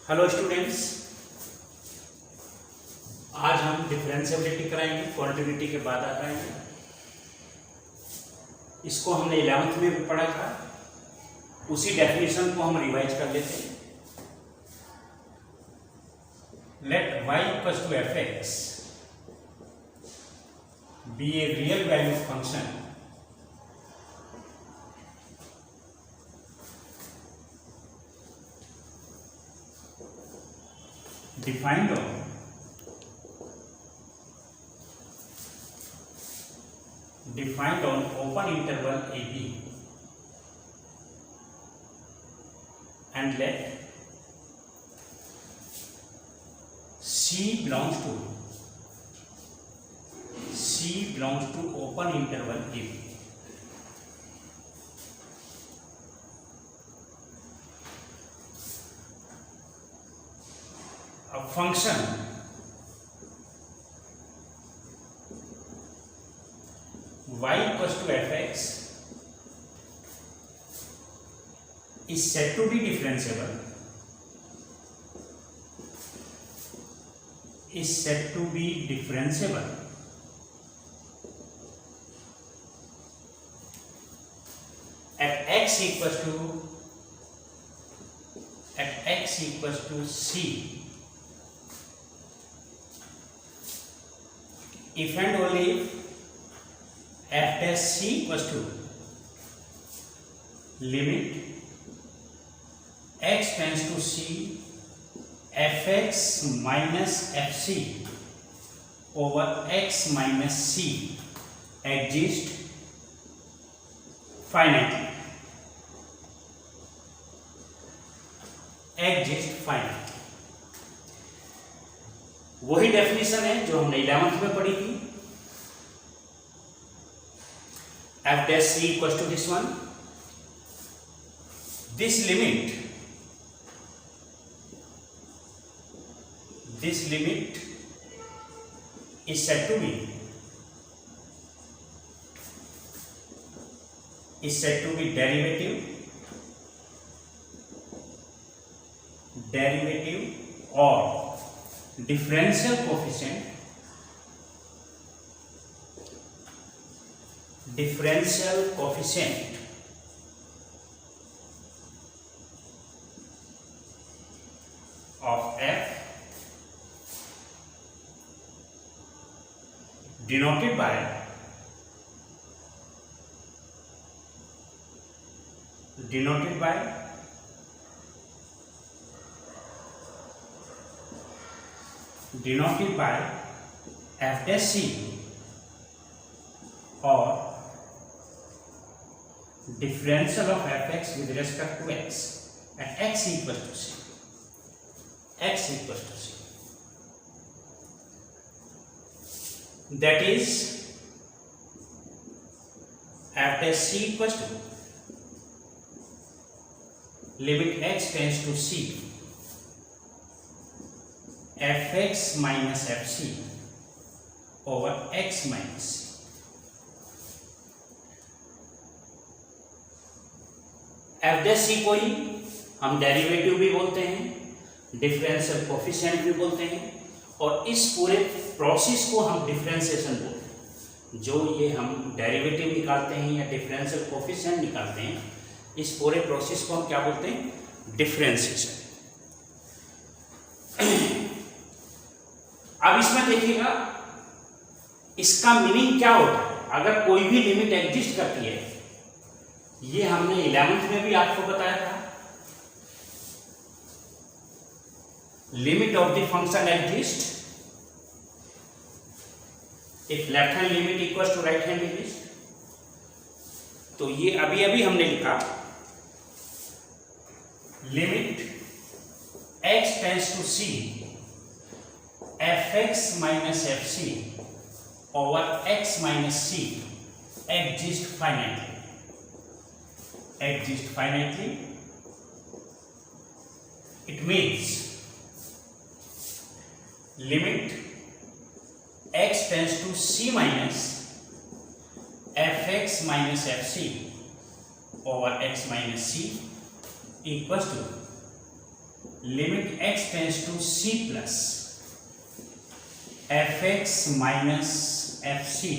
Hello students, आज हम differentiability कराएंगे। क्वांटिटी के बाद आता है। इसको हमने 11th में भी पढ़ा था। उसी डेफिनेशन को हम रिवाइज कर लेते हैं। Let y equals to f x be a real value function defined on open interval AB and let C belongs to open interval AB. A function y equals to fx is said to be differentiable at x equals to c if and only if f dash c equals to limit x tends to c fx minus fc over x minus c exist finitely. वही definition है जो हमने 11th में पढ़ी थी। f dash c equals to this one. This limit is said to be derivative or differential coefficient of f denoted by f dash c or differential of fx with respect to x at x equals to c. That is f dash c equals to limit x tends to c fx minus fc over x minus c. f dash c को ही हम derivative भी बोलते हैं, differential coefficient भी बोलते हैं, और इस पूरे प्रोसेस को हम डिफरेंशिएशन बोलते हैं। जो ये हम डेरिवेटिव निकालते हैं या डिफरेंशियल कोफिशिएंट निकालते हैं, इस पूरे प्रोसेस को हम क्या बोलते हैं? डिफरेंशिएशन। अब इसमें देखिएगा इसका मीनिंग क्या होता है अगर कोई भी लिमिट एग्जिस्ट करती है। ये हमने 11th में भी आपको बताया था। Limit of the function exist if left hand limit equals to right hand limit. तो ये अभी हमने लिखा limit x tends to c fx minus fc over x minus c exist finitely. It means limit x tends to c minus fx minus fc over x minus c equals to limit x tends to c plus fx minus fc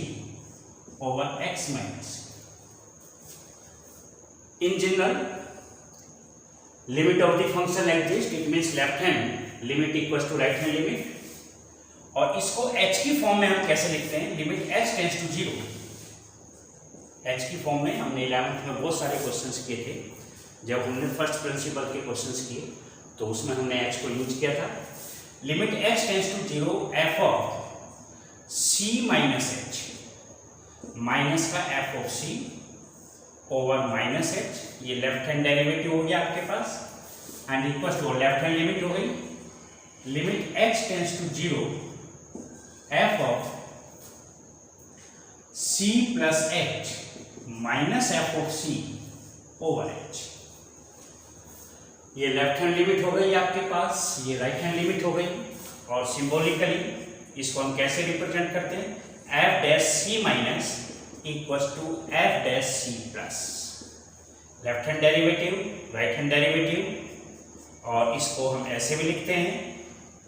over x minus. In general, limit of the function exists, it means left hand limit equals to right hand limit। और इसको h की form में हम कैसे लिखते हैं, limit h tends to 0। h की form में हमने 11th में बहुत सारे क्वेश्चंस किए थे, जब हमने फर्स्ट प्रिंसिपल के क्वेश्चंस किए तो उसमें हमने h को यूज किया था। Limit h tends to 0 f of c minus h, minus का f of c over minus h, ये लेफ्ट हैंड डेरिवेटिव हो गया आपके पास, and equal to left hand limit हो गई। Limit h tends to 0 f of c plus h minus f of c over h, ये left hand limit हो गई आपके पास, ये राइट हैंड लिमिट हो गई। और सिंबॉलिकली इसको हम कैसे रिप्रेजेंट करते हैं, f dash c minus equals to f dash c plus left hand derivative right hand derivative, और इसको हम ऐसे भी लिखते हैं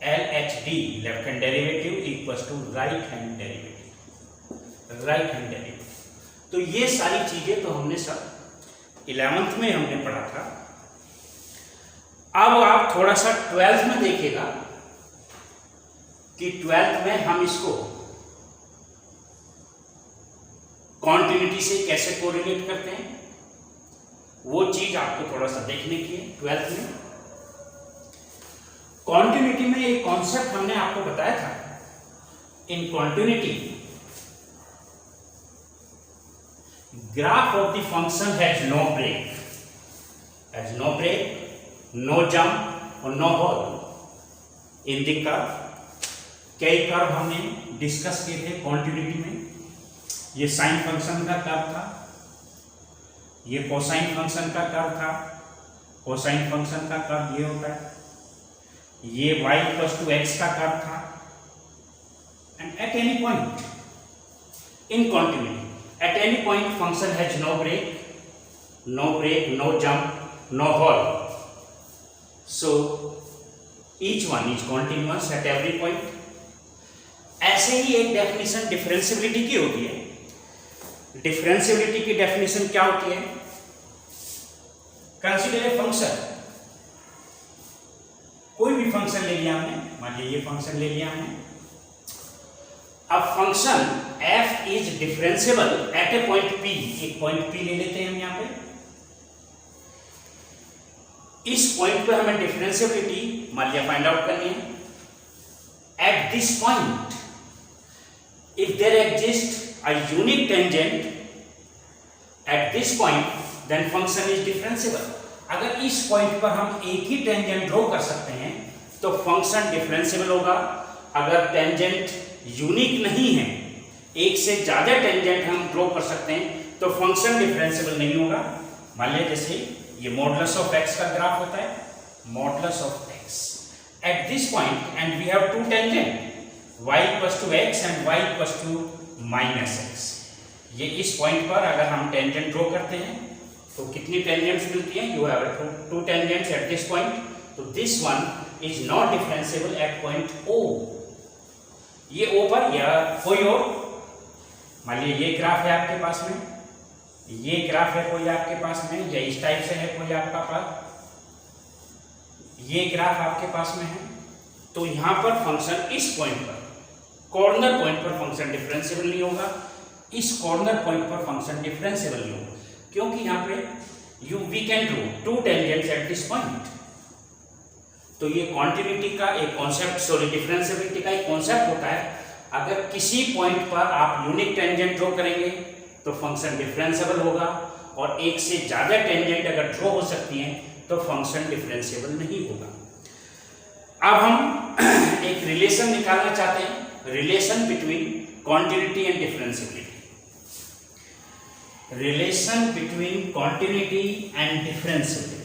LHD left hand derivative equals to right hand derivative, right hand derivative. तो ये सारी चीजें तो हमने सब 11th में हमने पढ़ा था। अब आप थोड़ा सा 12th में देखिएगा कि 12th में हम इसको कॉन्टिन्यूटी से कैसे कोरिलेट करते हैं, वो चीज आपको थोड़ा सा देखने की है। 12th में कॉन्टिन्यूटी में एक कॉन्सेप्ट हमने आपको बताया था, in continuity graph of the function has no break, has no break, no jump और no hole in the curve. कई कर्व हमने डिस्कस किए थे कॉन्टिन्यूटी में। ये साइन फंक्शन का कर्व था, ये कोसाइन फंक्शन का कर्व था, कोसाइन फंक्शन का कर्व ये होता है, ये y इक्वल्स टू x का कर्व था। And at any point in continuity, at any point function has no break, no jump, no hole, so each one is continuous at every point. ऐसे ही एक definition differentiability की होती है। Differentiability की definition क्या होती है, कंसीडर ए फंक्शन, कोई भी फंक्शन ले लिया हमने, मान लीजिए ये फंक्शन ले लिया हमने। अब function f is differentiable eight A point p, एक पॉइंट p ले लेते हैं हम यहां पे। इस पॉइंट पे हमें डिफरेंशिएबिलिटी मान लिया फाइंड आउट करनी है। At this point if there exist a unique tangent at this point, then function is differentiable. अगर इस पॉइंट पर हम एक ही टेंजेंट ड्रॉ कर सकते हैं तो फंक्शन डिफरेंशिएबल होगा। अगर टेंजेंट यूनिक नहीं है, एक से ज्यादा टेंजेंट हम ड्रॉ कर सकते हैं तो फंक्शन डिफरेंशिएबल नहीं होगा। मान लीजिए जैसे ये मॉडुलस ऑफ x का ग्राफ होता है, modulus of x at this point, and we have to tangent y equals to x and y equals to minus x। ये इस पॉइंट पर अगर हम टेंजेंट ड्रॉ करते हैं तो कितनी टेंजेंट्स मिलती हैं, you have two tangents at this point, तो this one is not differentiable at point O। ये O पर या कोई और, मान लीजिए ये ग्राफ है आपके पास में, ये ग्राफ है कोई आपके पास में, या इस टाइप से है कोई आपका पास, ये ग्राफ आपके पास में है, तो यहां पर फंक्शन इस पॉइंट पर, कॉर्नर पॉइंट पर फंक्शन डिफरेंशिएबल नहीं होगा। इस कॉर्नर पॉइंट पर फंक्शन डिफरेंशिएबल नहीं होगा, क्योंकि यहां पे we can draw two tangents at this point. तो ये कॉन्टिन्यूटी का एक कॉन्सेप्ट, सॉरी डिफरेंशिएबिलिटी का एक कॉन्सेप्ट होता है। अगर किसी पॉइंट पर आप यूनिक टेंजेंट ड्रॉ करेंगे तो फंक्शन डिफरेंशिएबल होगा, और एक से ज्यादा टेंजेंट अगर ड्रॉ हो सकती हैं तो फंक्शन डिफरेंशिएबल नहीं होगा। अब हम एक रिलेशन निकालना चाहते हैं, relation between continuity and differentiability. Relation between continuity and differentiability.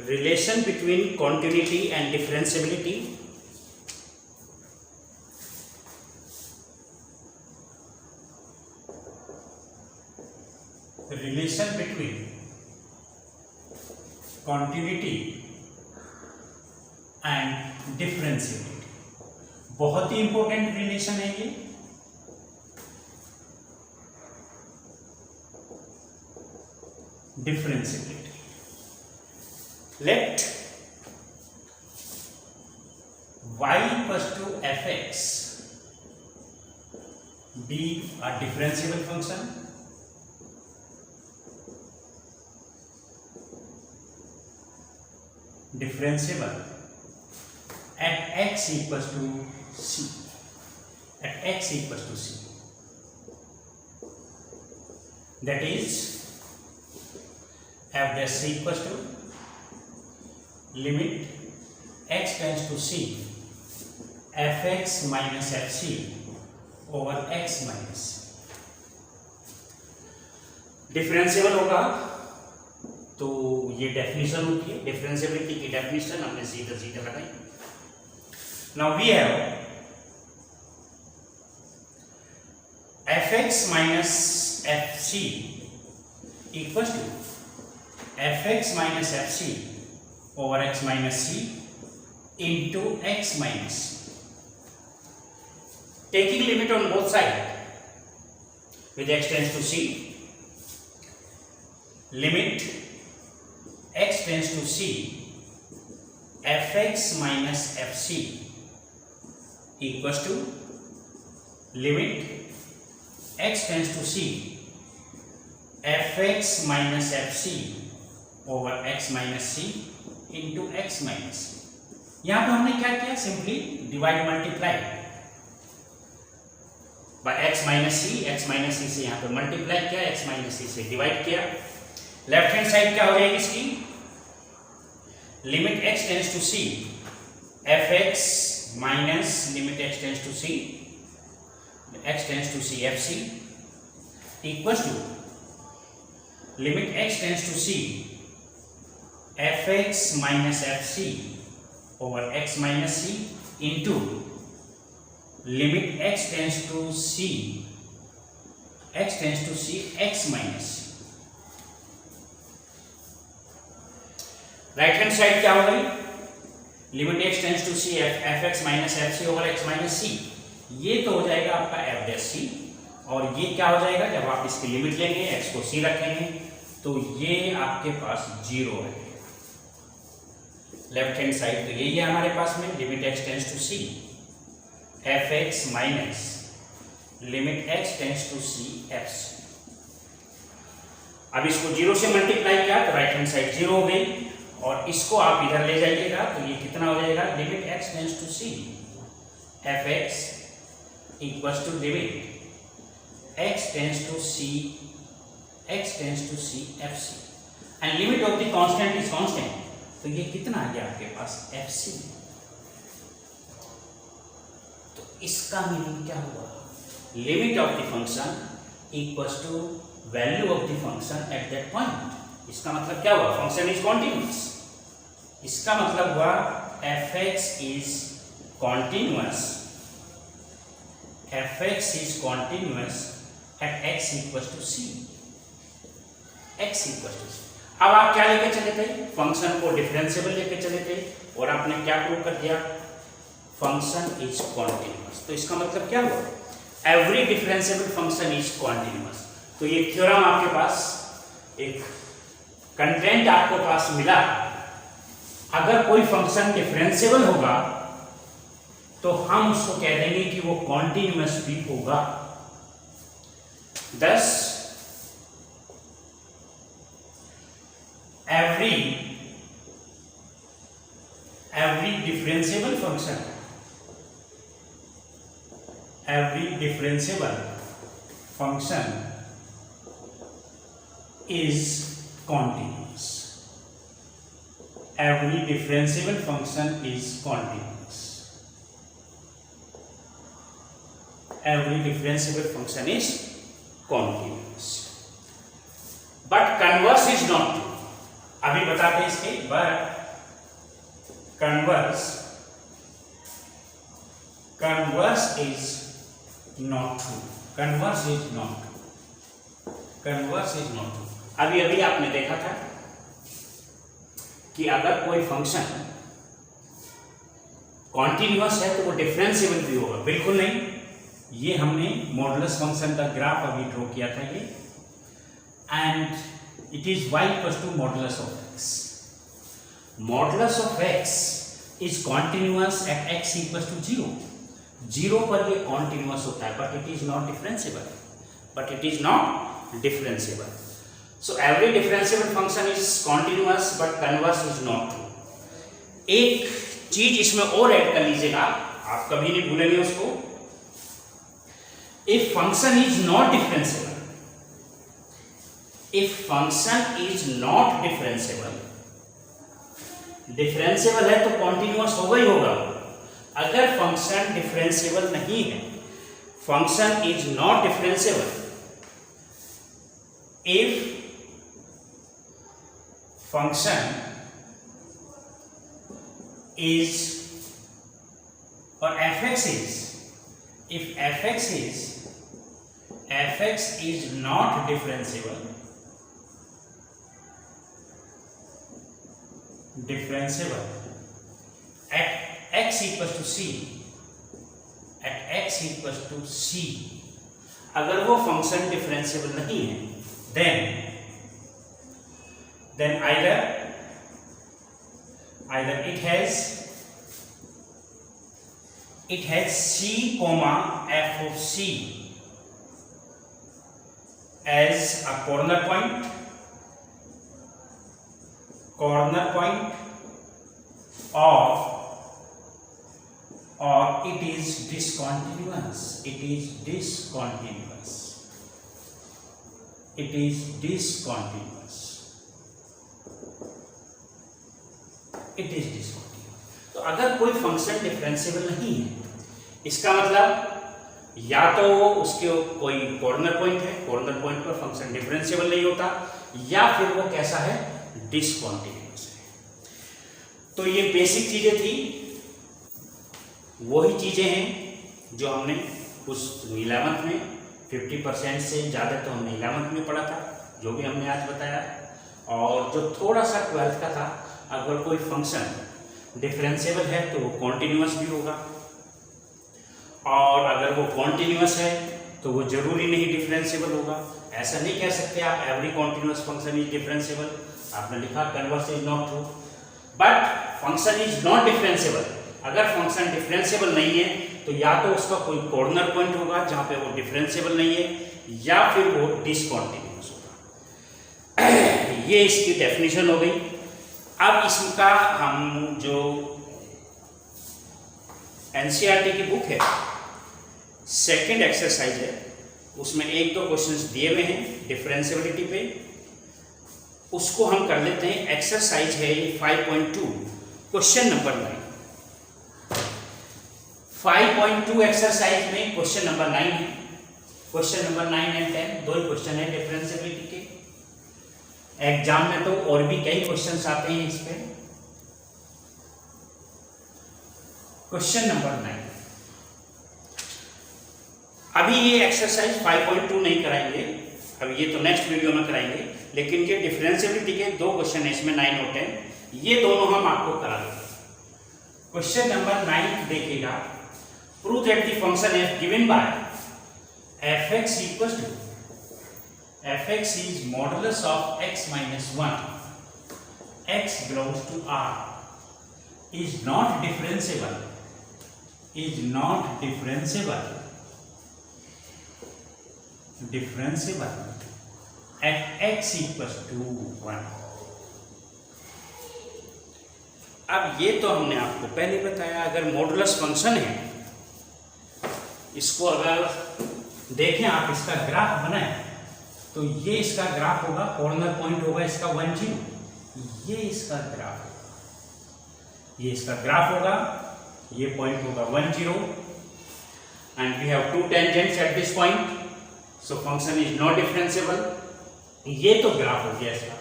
Relation between continuity and differentiability. Relation between continuity and differentiability. बहुत ही इंपॉर्टेंट रिलेशन है ये। Differentiability. Let y equals to fx be a differentiable function at x equals to c, at x equals to c, that is f dash c equals to limit x tends to c fx minus fc over x minus c। Differentiable होगा तो ये definition होती है। Differentiability की definition हमने सीधे सीधे लगाई। Now we have fx minus fc equals to fx minus fc over x minus c into x minus c, taking limit on both sides with x tends to c, limit x tends to c fx minus fc equals to limit x tends to c fx minus fc over x minus c into x minus c। यहां पे हमने क्या किया, simply divide multiply by x minus C से यहां पे multiply किया, x minus C से डिवाइड किया। लेफ्ट हैंड साइड क्या हो जाएगी इसकी, limit x tends to c fx minus limit x tends to c fc equals to limit x tends to c fx minus fc over x minus c into limit x tends to c x minus c। Right hand side क्या हो गई, limit x tends to c fx minus fc over x minus c, ये तो हो जाएगा आपका f dash c। और ये क्या हो जाएगा, जब आप इसकी लिमिट लेंगे x को c रखेंगे तो ये आपके पास 0 है। लेफ्ट हैंड साइड तो यही है हमारे पास में, limit x tends to c fx minus limit x tends to c fc। अब इसको 0 से मल्टीप्लाई किया तो राइट हैंड साइड 0 हो गई, और इसको आप इधर ले जाइएगा तो ये कितना हो जाएगा, limit x tends to c fx equals to limit x tends to c fc and limit of the constant is constant, तो ये कितना आ गया आपके पास fc। तो इसका मीनिंग क्या हुआ, limit of the function equals to value of the function at that point. इसका मतलब क्या हुआ, फंक्शन इज कॉन्टिन्यूअस। इसका मतलब हुआ fx is continuous at x equals to c, x equals to c। अब आप क्या लेके चले थे, फंक्शन को डिफरेंशिएबल लेके चले थे, और आपने क्या प्रूव कर दिया, फंक्शन इज कॉन्टिन्यूअस। तो इसका मतलब क्या हुआ, every differentiable function is continuous. तो ये थ्योरम आपके पास, एक कंटेंट आपको पास मिला, अगर कोई फंक्शन डिफरेंशिएबल होगा तो हम उसको कह देंगे कि वो कॉन्टिन्यूअस भी होगा। thus every differentiable function is continuous. Every differentiable function is continuous. Every differentiable function is continuous. But converse is not true. अभी बताते हैं इसके, but converse is not true. Converse is not true. Converse is not true. अभी अभी आपने देखा था कि अगर कोई फंक्शन कॉन्टिन्यूअस है तो वो डिफरेंशिएबल भी होगा। बिल्कुल नहीं, ये हमने मॉडुलस फंक्शन का ग्राफ अभी ड्रॉ किया था ये, and it is y equals to modulus of x। Modulus of x is continuous at x equals to 0। 0 पर ये कॉन्टिन्यूअस होता है, but it is not differentiable, but it is not differentiable. So every differentiable function is continuous but converse is not true. एक चीज इसमें और add कर लीजिएगा, आप कभी नहीं भूलेंगे उसको। If function is not differentiable, if function is not differentiable, differentiable है तो कॉन्टिन्यूअस होगा ही होगा। अगर फंक्शन डिफरेंशिएबल नहीं है, function is not differentiable, if function is or fx is, if fx is not differentiable at x equals to c, at x equals to c, अगर वो function differentiable नहीं है, then either it has c comma f of c as a corner point or it is discontinuous, it is discontinuous, it is discontinuous, it is discontinuous। तो अगर कोई function differentiable नहीं है, इसका मतलब या तो उसके कोई कॉर्नर पॉइंट है, कॉर्नर पॉइंट पर फंक्शन डिफरेंशिएबल नहीं होता, या फिर वो कैसा है, डिसकंटीन्यूअस है। तो ये बेसिक चीजें थी, वही चीजें हैं जो हमने उस 11th में 50% से ज़्यादा तो हमने 11th में पढ़ा था, जो भी हमने आज बताया। और जो थोड़ा सा 12th का था, अगर कोई फंक्शन डिफरेंशिएबल है तो वो कॉन्टिन्यूअस भी होगा, और अगर वो कॉन्टिन्यूअस है तो वो जरूरी नहीं डिफरेंशिएबल होगा। ऐसा नहीं कह सकते आप every continuous function is differentiable. आपने लिखा converse is not true, but function is not differentiable. अगर फंक्शन डिफरेंशिएबल नहीं है तो या तो उसका कोई कॉर्नर पॉइंट होगा जहाँ पे वो डिफरेंशिएबल नहीं है, या फिर वो डिसकंटीन्यूअस होगा। ये इसकी डेफिनेशन हो गई। अब इसका हम जो एनसीईआरटी की बुक है, सेकंड एक्सरसाइज है, उसमें 1-2 क्वेश्चंस दिए हुए हैं डिफरेंशिएबिलिटी पे, उसको हम कर लेते हैं। एक्सरसाइज है 5.2 क्वेश्चन नंबर 9। 5.2 एक्सरसाइज में क्वेश्चन नंबर 9 है। क्वेश्चन नंबर 9 एंड 10 दो ही क्वेश्चन है डिफरेंशिएबिलिटी के। एग्जाम में तो और भी कई क्वेश्चंस आते हैं इस पे। Question number 9। अभी ये एक्सरसाइज 5.2 नहीं कराएंगे, अभी ये तो नेक्स्ट वीडियो में कराएंगे, लेकिन ये डिफरेंशिएबिलिटी के 2 क्वेश्चन है इसमें, 9 और 10, ये दोनों हम आपको करा देंगे। क्वेश्चन नंबर 9 देखिएगा। Prove that the function F given by fx equals to fx is modulus of x minus 1, x belongs to R, is not differentiable at x equals to 1। अब ये तो हमने आपको पहले बताया, अगर मॉडुलस फंक्शन है, इसको अगर देखें आप, इसका ग्राफ बनाए तो ये इसका ग्राफ होगा, कॉर्नर पॉइंट होगा इसका 1 0, ये इसका ग्राफ होगा, ये इसका ग्राफ होगा, ये पॉइंट होगा 1 0, and we have 2 tangents at this point, so function is not differentiable. ये तो ग्राफ हो गया इसका।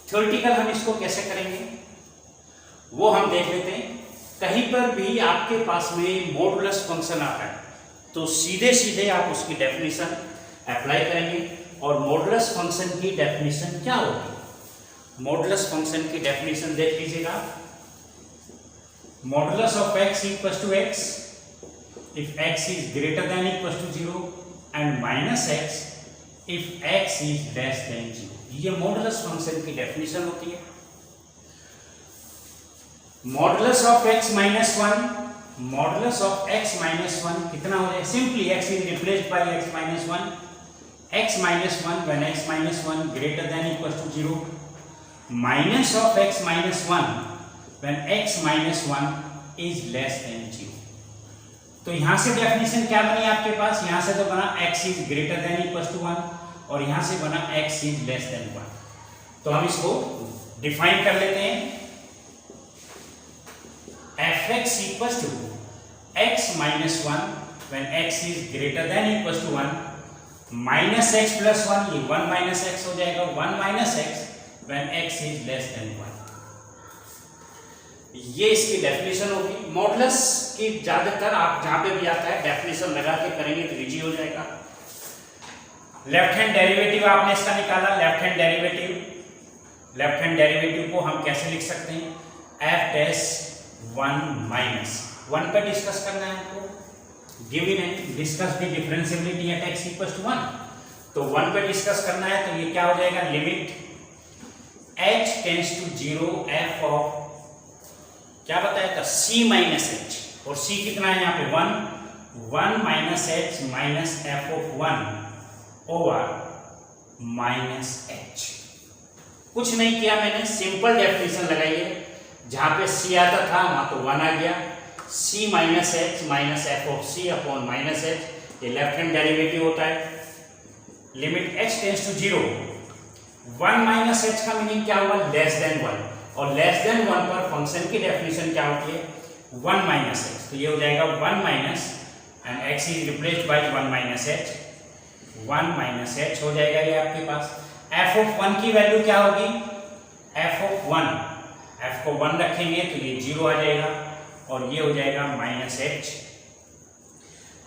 थ्योरेटिकल हम इसको कैसे करेंगे वो हम देख लेते हैं। कहीं पर भी आपके पास में मॉडुलस फंक्शन आता है तो सीधे सीधे आप उसकी डेफिनेशन अप्लाई करेंगे। और मॉडुलस फंक्शन की डेफिनेशन क्या होगी? मॉडुलस फंक्शन की डेफिनेशन देख लीजिएगा। Modulus of x equals to x if x is greater than equals to 0 and minus x if x is less than 0। ये मॉडुलस फंक्शन की डेफिनेशन होती है। Modulus of x minus 1, modulus of x minus 1 कितना हो जाए? Simply x is replaced by x minus 1, x minus 1 when x minus 1 greater than equals to 0, minus of x minus 1 when x minus 1 is less than 0। तो यहां से definition क्या बनी आपके पास? यहां से तो बना x is greater than equals to 1 और यहां से बना x is less than 1। तो हम इसको डिफाइन कर लेते हैं। fx equals to x minus 1 when x is greater than equals to 1 minus x plus 1, ये 1 minus x हो जाएगा, 1 minus x when x is less than 1। ये इसकी डेफिनेशन होगी। मॉडुलस की ज्यादातर आप जहां पे भी आता है डेफिनेशन लगा के करेंगे तो इजी हो जाएगा। लेफ्ट हैंड डेरिवेटिव आपने इसका निकाला, लेफ्ट हैंड डेरिवेटिव को हम कैसे लिख सकते हैं? f डैश 1 माइनस 1 पे डिस्कस करना है आपको, गिवन है discuss the differentiability at x equals to 1। तो 1 पे डिस्कस करना है तो ये क्या हो जाएगा? Limit h tends to 0 f of क्या बताया था? c माइनस h, और c कितना है यहाँ पे? 1 minus h minus f of 1 over minus h। कुछ नहीं किया मैंने, सिंपल डेफिनेशन लगाई है। जहां पे c आता था वहां तो 1 आ गया, c minus h minus f of c upon minus h, ये लेफ्ट हैंड डेरिवेटिव होता है। Limit h tends to 0, 1 minus h का मीनिंग क्या हुआ? लेस देन 1, और लेस देन 1 पर फंक्शन की डेफिनेशन क्या होती है? 1 माइनस h। तो ये हो जाएगा 1 minus and x is replaced by 1 minus h, 1 minus h हो जाएगा ये आपके पास। f ऑफ 1 की वैल्यू क्या होगी? f ऑफ 1, f को 1 रखेंगे तो ये 0 आ जाएगा और ये हो जाएगा माइनस h।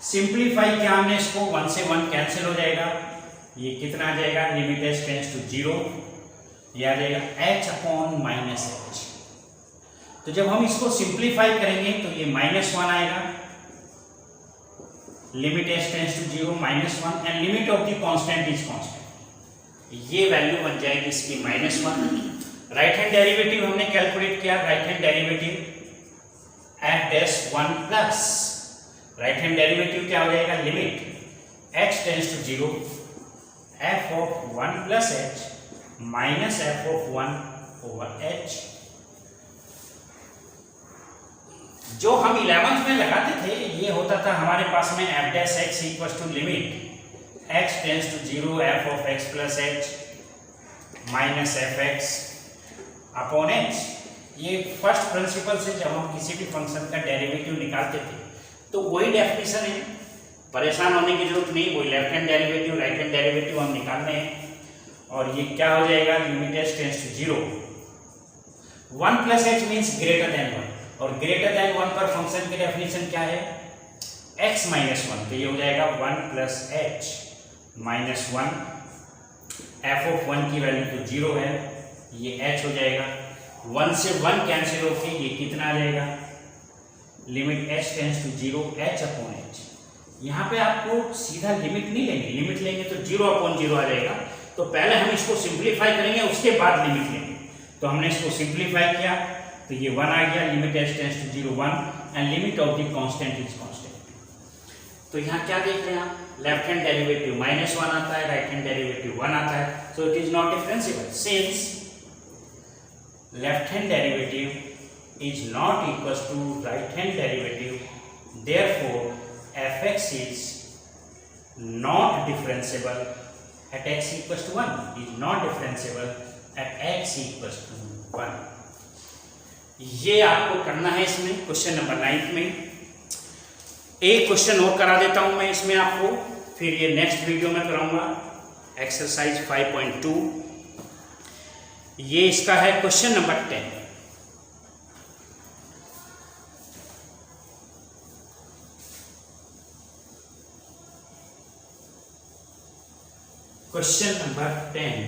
सिंप्लीफाई किया हमने इसको, 1 से 1 कैंसिल हो जाएगा, ये कितना आ जाएगा? लिमिट h टेंड्स टू 0, ये आ जाएगा h अपॉन माइनस h। तो जब हम इसको सिंप्लीफाई करेंगे तो ये माइनस 1 आएगा, limit h tends to 0 minus 1 and limit of the constant is constant, ये वैल्यू बन जाएगी इसकी माइनस 1। राइट हैंड डेरिवेटिव हमने कैलकुलेट किया, right hand derivative f dash 1 plus right hand derivative क्या हो जाएगा? Limit h tends to 0 f of 1 plus h minus f of 1 over h। जो हम 11th में लगाते थे ये होता था हमारे पास में f dash x equals to limit x tends to 0 f of x plus h minus fx upon h। ये फर्स्ट प्रिंसिपल से जब हम किसी भी फंक्शन का डेरिवेटिव निकालते थे तो वही डेफिनेशन है, परेशान होने की जरूरत नहीं। वही left hand derivative right hand derivative हम निकाल रहे हैं और ये क्या हो जाएगा? Limit h tends to 0, 1 plus h means greater than 1, और ग्रेटर देन 1 पर फंक्शन की डेफिनेशन क्या है? x minus 1। तो ये हो जाएगा 1 plus h minus 1, f of 1 की वैल्यू तो 0 है, ये h हो जाएगा, 1 से 1 कैंसिल होके ये कितना आ जाएगा? Limit h tends to 0 h upon h। यहाँ पे आपको सीधा लिमिट नहीं लेंगे, लिमिट लेंगे तो 0 अपॉन 0 आ जाएगा। तो पहले हम इसको सिंप्लीफाई करेंगे उसके बाद लिमिट लेंगे। तो हमने इसको सिंप्लीफाई किया तो ये 1 आ गया, limit h tends to 0 1 and limit of the constant is constant. तो यहाँ क्या देख रहे हैं आप? लेफ्ट हैंड डेरिवेटिव माइनस 1 आता है, राइट हैंड डेरिवेटिव 1 आता है, so it is not differentiable. Since left hand derivative is not equals to right hand derivative, therefore fx is not differentiable at x equals to 1, is not differentiable at x equals to 1। ये आपको करना है इसमें question number 9 में। एक question और करा देता हूं मैं इसमें आपको, फिर ये नेक्स्ट वीडियो में कराऊंगा। एक्सरसाइज 5.2 ये इसका है question number 10। Question number 10।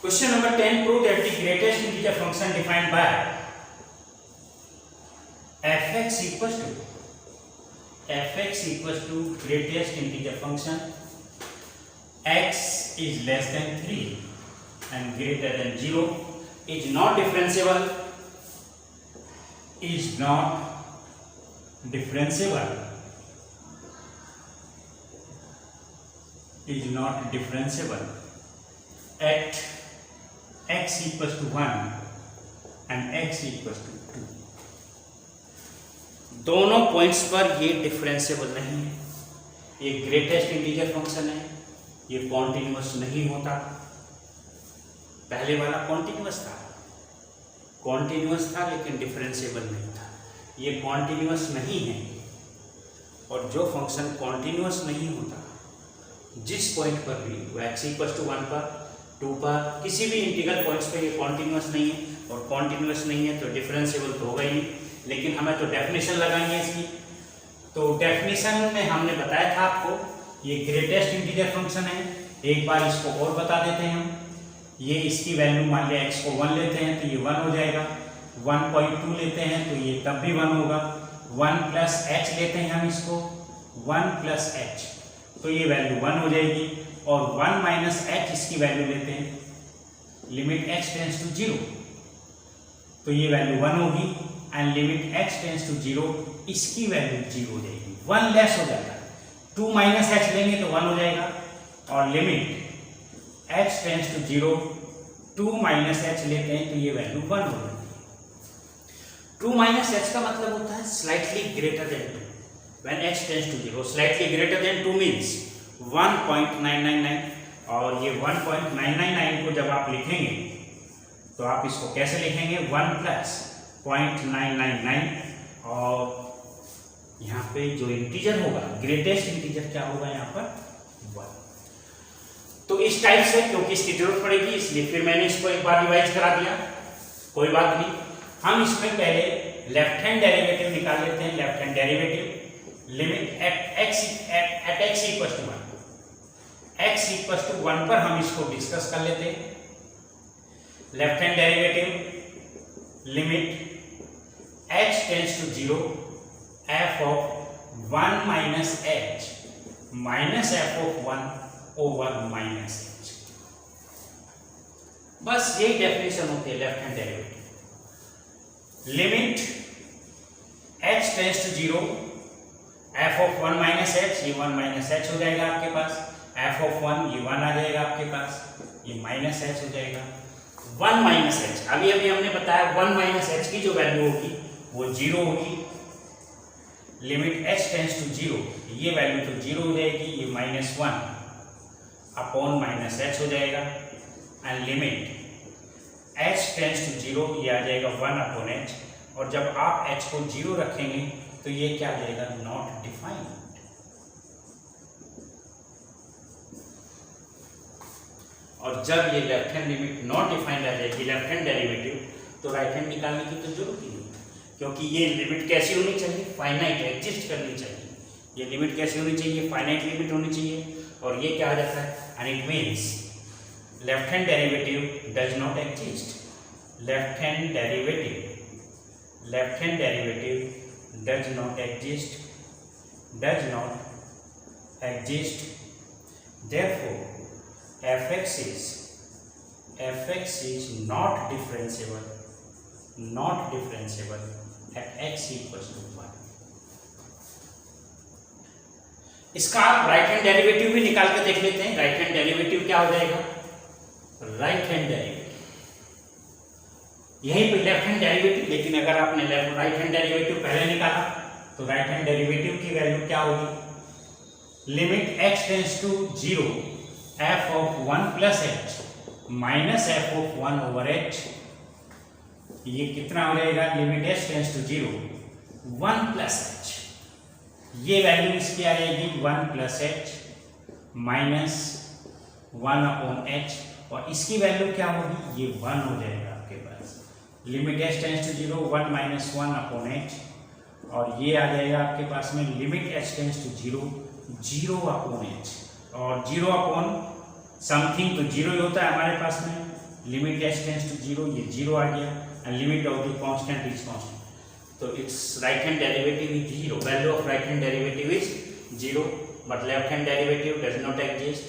Question number 10, prove that the greatest integer function defined by fx equals to greatest integer function x is less than 3 and greater than 0 is not differentiable, at x equals to 1 and x equals to 2। दोनों points पर ये differentiable नहीं है। ये greatest integer function है, ये continuous नहीं होता। पहले वाला कॉन्टिन्यूअस था लेकिन डिफरेंशिएबल नहीं था। ये कॉन्टिन्यूअस नहीं है, और जो फंक्शन कॉन्टिन्यूअस नहीं होता, जिस पॉइंट पर भी वो x इक्वल्स टू 1 पर 2 पर किसी भी इंटीग्रल पॉइंट्स पे ये कॉन्टिन्यूअस नहीं है, और कॉन्टिन्यूअस नहीं है तो डिफरेंशिएबल तो होगा ही नहीं। लेकिन हमें तो डेफिनेशन लगानी है इसकी। तो डेफिनेशन में हमने बताया था आपको ये ग्रेटेस्ट इंटीजर फंक्शन है। एक बार इसको और बता देते हैं हम। ये इसकी वैल्यू मान लिया x को 1 लेते हैं तो ये 1 हो जाएगा, 1.2 लेते हैं तो ये तब भी 1 होगा, 1 प्लस h लेते हैं हम इसको 1 प्लस h तो ये वैल्यू 1 हो जाएगी, और 1 माइनस h इसकी वैल्यू लेते हैं लिमिट x टेंस टू 0 तो ये वैल्यू 1 होगी, and limit x tends to 0 इसकी वैल्यू 0 हो जाएगी, 1 लेस हो जाएगा। 2 माइनस h लेंगे तो 1 हो जाएगा, और limit x tends to 0 2 minus h लेते हैं तो ये वैल्यू 1 हो जाएगी। 2 माइनस h का मतलब होता है slightly greater than 2 when x tends to 0। Slightly greater than 2 means 1.999, और ये 1.999 को जब आप लिखेंगे तो आप इसको कैसे लिखेंगे 1 प्लस 0.999, और यहाँ पे जो इंटीजर होगा ग्रेटेस्ट इंटीजर क्या होगा यहाँ पर 1। तो इस टाइप से, क्योंकि इसकी जरूरत पड़ेगी इसलिए फिर मैंने इसको एक बार रिवाइज करा दिया, कोई बात नहीं। हम इसमें पहले लेफ्ट हैंड डेरिवेटिव निकाल लेते हैं। Left hand derivative limit at x equals to 1, x equals to 1 पर हम इसको डिस्कस कर लेते हैं। Left hand derivative limit h tends to 0 f of 1 minus h minus f of 1 over minus h। बस यही डेफिनेशन होती है left hand derivative. Limit h tends to 0 f of 1 minus h, ये 1 माइनस h हो जाएगा आपके पास, f of 1 ये 1 आ जाएगा आपके पास, ये माइनस h हो जाएगा। 1 माइनस h अभी हमने बताया 1 माइनस h की जो वैल्यू होगी वो 0 होगी। लिमिट h टेंस टू 0, ये वैल्यू तो 0 हो जाएगी, ये -1 अपॉन माइनस h हो जाएगा, and limit h tends to 0, ये आ जाएगा 1 अपॉन h, और जब आप h को 0 रखेंगे तो ये क्या आ जाएगा नॉट डिफाइंड। और जब ये left hand limit not defined आ जाएगी लेफ्ट हैंड डेरिवेटिव, तो राइट हैंड निकालने की तो जरूरत ही नहीं, क्योंकि ये लिमिट कैसी होनी चाहिए फाइनाइट एग्जिस्ट करनी चाहिए। ये लिमिट कैसी होनी चाहिए फाइनाइट लिमिट होनी चाहिए, और ये क्या आ जाता है and it means left hand derivative does not exist. Left hand derivative does not exist, therefore fx is not differentiable at x equals to 1। इसका आप राइट हैंड डेरिवेटिव भी निकाल के देख लेते हैं। राइट हैंड डेरिवेटिव क्या हो जाएगा, राइट हैंड डेरिवेटिव यहीं पे लेफ्ट हैंड डेरिवेटिव, लेकिन अगर आपने राइट हैंड डेरिवेटिव पहले निकाला तो राइट हैंड डेरिवेटिव की वैल्यू क्या होगी, limit x tends to 0 f of 1 plus h minus f of 1 over h, ये कितना हो जाएगा limit h tends to 0 1 plus h, ये वैल्यू इसकी आ जाएगी 1 plus h minus 1 upon h, और इसकी वैल्यू क्या होगी ये 1 हो जाएगा आपके पास। Limit H tends to 0 1 minus 1 upon H, और ये आ जाएगा आपके पास में limit H tends to 0 0 upon H, और 0 अपॉन समथिंग तो 0 ही होता है हमारे पास में, लिमिट एच टेंस टू 0 ये 0 आ गया, and limit of the constant is constant, तो it's right hand derivative is 0, value of right hand derivative is 0, but left hand derivative does not exist,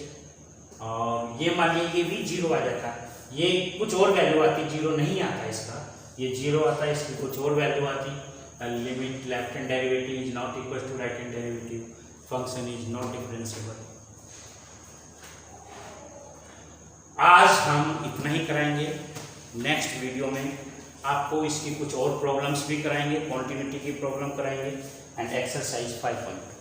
और ये मान लीजिए ये भी 0 आ जाता है, ये कुछ और वैल्यू आती, 0 नहीं आता इसका, ये 0 आता है, इसकी कुछ और वैल्यू आती, limit left hand derivative is not equal to right hand derivative, function is not differentiable. आज हम इतना ही कराएंगे, नेक्स्ट वीडियो में आपको इसकी कुछ और प्रॉब्लम्स भी कराएंगे, कॉन्टिन्यूटी की प्रॉब्लम कराएंगे, एंड एक्सरसाइज 5.2।